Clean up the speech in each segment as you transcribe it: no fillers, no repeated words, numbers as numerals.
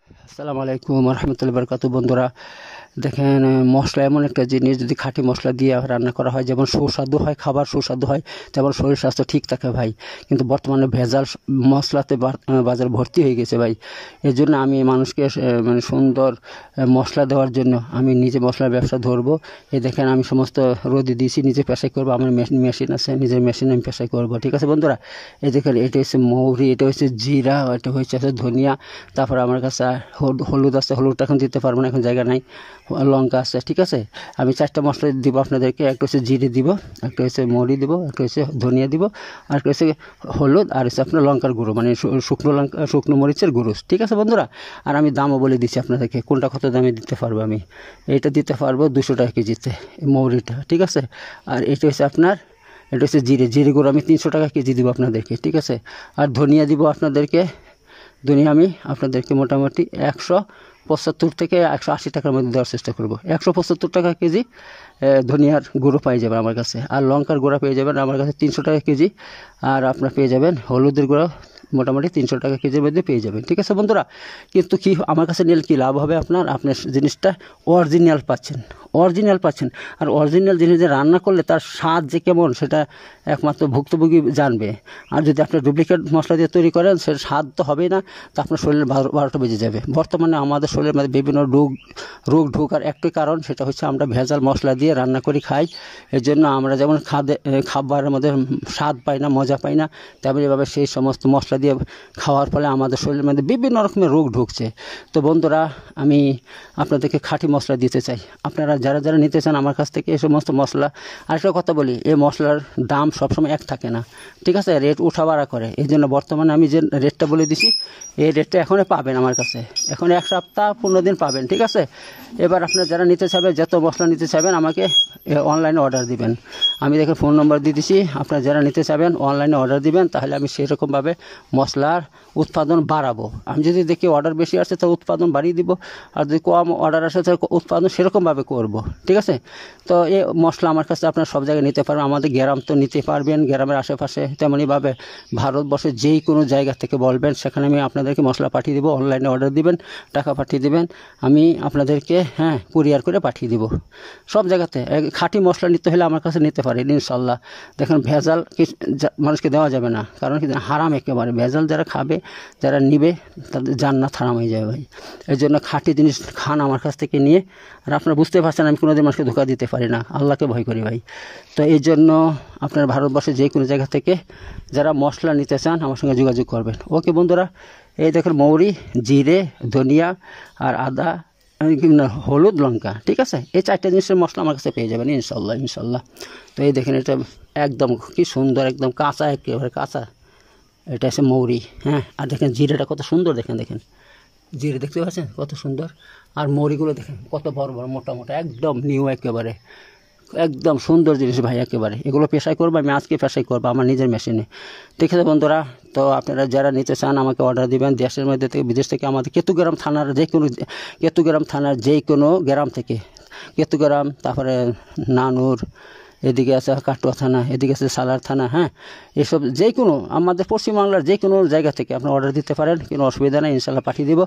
আসসালামু আলাইকুম রহমতুল্লাহ বরকাতু। বন্ধুরা দেখেন, মশলা এমন একটা জিনিস, যদি খাঁটি মশলা দিয়ে রান্না করা হয় যেমন সুস্বাদু হয়, খাবার সুস্বাদু হয়, তেমন শরীর স্বাস্থ্য ঠিক থাকে ভাই। কিন্তু বর্তমানে ভেজাল মশলাতে বাজার ভর্তি হয়ে গেছে ভাই। এর জন্য আমি মানুষকে মানে সুন্দর মশলা দেওয়ার জন্য আমি নিজে মশলার ব্যবসা ধরবো। এই দেখেন, আমি সমস্ত রোদে দিয়েছি, নিজে পেশাই করবো। আমার মেশিন আছে, নিজের মেশিনে আমি পেশাই করবো। ঠিক আছে বন্ধুরা, এই দেখেন, এটা হচ্ছে মৌরি, এটা হচ্ছে জিরা, এটা হচ্ছে ধনিয়া। তারপর আমার কাছে হলুদ আছে, হলুদটা এখন দিতে পারবো না, এখন জায়গা নাই। লঙ্কা আছে। ঠিক আছে, আমি 4টা মশলা দিব আপনাদেরকে। একটা হচ্ছে জিরে দিব, একটা হচ্ছে মৌরি দিব, একটা হচ্ছে ধনিয়া দিব, আর একটা হচ্ছে হলুদ, আর হচ্ছে আপনার লঙ্কার গুঁড়ো, মানে শুকনো মরিচের গুঁড়ো। ঠিক আছে বন্ধুরা, আর আমি দামও বলে দিচ্ছি আপনাদেরকে কোনটা কত দামে দিতে পারবো। আমি এইটা দিতে পারবো 200 টাকা কেজিতে, মৌরিটা। ঠিক আছে, আর এটা হচ্ছে আপনার, এটা হচ্ছে জিরে গুঁড়ো আমি 300 টাকা কেজি দিব আপনাদেরকে। ঠিক আছে, আর ধনিয়া দিব আপনাদেরকে। ধনিয়া আমি আপনাদেরকে মোটামুটি 175 থেকে 180 টাকার মধ্যে দেওয়ার চেষ্টা করব। 175 টাকা কেজি ধনিয়ার গুঁড়ো পেয়ে যাবেন আমার কাছে, আর লঙ্কার গুঁড়ো পেয়ে যাবেন আমার কাছে 300 টাকা কেজি, আর আপনার পেয়ে যাবেন হলুদের গুঁড়ো মোটামুটি 300 টাকা কেজির মধ্যে পেয়ে যাবেন। ঠিক আছে বন্ধুরা, কিন্তু কি আমার কাছে নিলে কী লাভ হবে আপনার জিনিসটা অরিজিনাল পাচ্ছেন, আর অরিজিনাল জিনিস যে রান্না করলে তার স্বাদ যে কেমন সেটা একমাত্র ভুক্তভোগী জানবে। আর যদি আপনি ডুপ্লিকেট মশলা দিয়ে তৈরি করেন, সেটা স্বাদ তো হবেই না, তা আপনার শরীরের 12টা বেজে যাবে। বর্তমানে আমাদের শরীরের মধ্যে বিভিন্ন রোগ ঢোকার একটাই কারণ, সেটা হচ্ছে আমরা ভেজাল মশলা দিয়ে রান্না করি খাই। এর জন্য আমরা যেমন খাবারের মধ্যে স্বাদ পাই না, মজা পাই না, তেমনিভাবে সেই সমস্ত মশলা দিয়ে খাওয়ার ফলে আমাদের শরীরের মধ্যে বিভিন্ন রকমের রোগ ঢুকছে। তো বন্ধুরা, আমি আপনাদেরকে খাঁটি মশলা দিতে চাই। আপনারা যারা নিতে চান আমার কাছ থেকে এই সমস্ত মশলা। আরেকটা কথা বলি, এই মশলার দাম সবসময় এক থাকে না। ঠিক আছে, রেট উঠা বাড়া করে। এই জন্য বর্তমানে আমি যে রেটটা বলে দিছি, এই রেটটা এখনই পাবেন আমার কাছে, এখন 1 সপ্তাহ 15 দিন পাবেন। ঠিক আছে, এবার আপনারা যারা নিতে চাইবেন, যত মশলা নিতে চাইবেন আমাকে অনলাইনে অর্ডার দিবেন। আমি দেখে ফোন নম্বর দিয়ে দিছি, আপনারা যারা নিতে চাইবেন অনলাইনে অর্ডার দিবেন, তাহলে আমি সেরকমভাবে মশলার উৎপাদন বাড়াবো। আমি যদি দেখি অর্ডার বেশি আসছে তো উৎপাদন বাড়িয়ে দিব, আর যদি কম অর্ডার আসে তো উৎপাদন সেরকমভাবে করব। ঠিক আছে, তো এই মশলা আমার কাছে আপনারা সব জায়গায় নিতে পারবেন। আমাদের গ্রাম তো নিতে পারবেন, গ্রামের আশেপাশে, তেমনইভাবে ভারতবর্ষের যেই কোনো জায়গা থেকে বলবেন, সেখানে আমি আপনাদেরকে মশলা পাঠিয়ে দেবো। অনলাইনে অর্ডার দিবেন, টাকা পাঠিয়ে দেবেন, আমি আপনাদেরকে কুরিয়ার করে পাঠিয়ে দিব সব জায়গাতে। খাঁটি মশলা নিতে হলে আমার কাছে নিতে পারেন ইনশাল্লাহ। দেখেন, ভেজাল মানুষকে দেওয়া যাবে না, কারণ কি হারাম একেবারে। ভেজাল যারা খাবে, যারা নিবে, তাদের জান্নাত হারাম হয়ে যাবে ভাই। এই জন্য খাঁটি জিনিস খান আমার কাছ থেকে নিয়ে। আর আপনারা বুঝতে পারছেন, আমি কোনোদিন মানুষকে ধোঁকা দিতে পারি না, আল্লাহকে ভয় করি ভাই। তো এই জন্য আপনার ভারতবর্ষের যে কোনো জায়গা থেকে যারা মশলা নিতে চান আমার সঙ্গে যোগাযোগ করবেন। ওকে বন্ধুরা, এই দেখেন মৌরি, জিরে, ধনিয়া আর আদা, হলুদ, লঙ্কা। ঠিক আছে, এই 4টা জিনিসের মশলা আমার কাছে পেয়ে যাবেন ইনশাল্লাহ। তো এই দেখেন, এটা একদম কি সুন্দর, একদম কাঁচা, একেবারে কাঁচা। এটা আছে মৌরি, আর দেখেন জিরেটা কত সুন্দর, দেখেন জিরে দেখতে পাচ্ছেন কত সুন্দর। আর মৌরিগুলো দেখেন কত বড় বড়, মোটা মোটা, একদম নিউ, একেবারে একদম সুন্দর জিনিস ভাই একেবারে। এগুলো পেশাই করবো, আমি আজকে পেশাই করবো আমার নিজের মেশিনে। ঠিক আছে বন্ধুরা, তো আপনারা যারা নিতে চান আমাকে অর্ডার দিবেন। দেশের মধ্যে থেকে, বিদেশ থেকে, আমাদের কেতুগ্রাম থানার যে কোনো গ্রাম থেকে, কেতুগ্রাম, তারপরে নানুর, এদিকে আছে কাটোয়া থানা, এদিকে আছে সালার থানা, এসব যে কোনো আমাদের পশ্চিমবাংলার যে কোনো জায়গা থেকে আপনার অর্ডার দিতে পারেন, কোনো অসুবিধা নেই, ইনশাল্লাহ পাঠিয়ে দিব।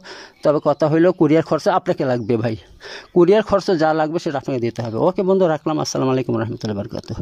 তবে কথা হইলো কুরিয়ার খরচা আপনাকে লাগবে ভাই, কুরিয়ার খরচা যা লাগবে সেটা আপনাকে দিতে হবে। ওকে বন্ধু, রাখলাম। আসসালামু আলাইকুম রহমতুল্লাহ বরকাতুহু।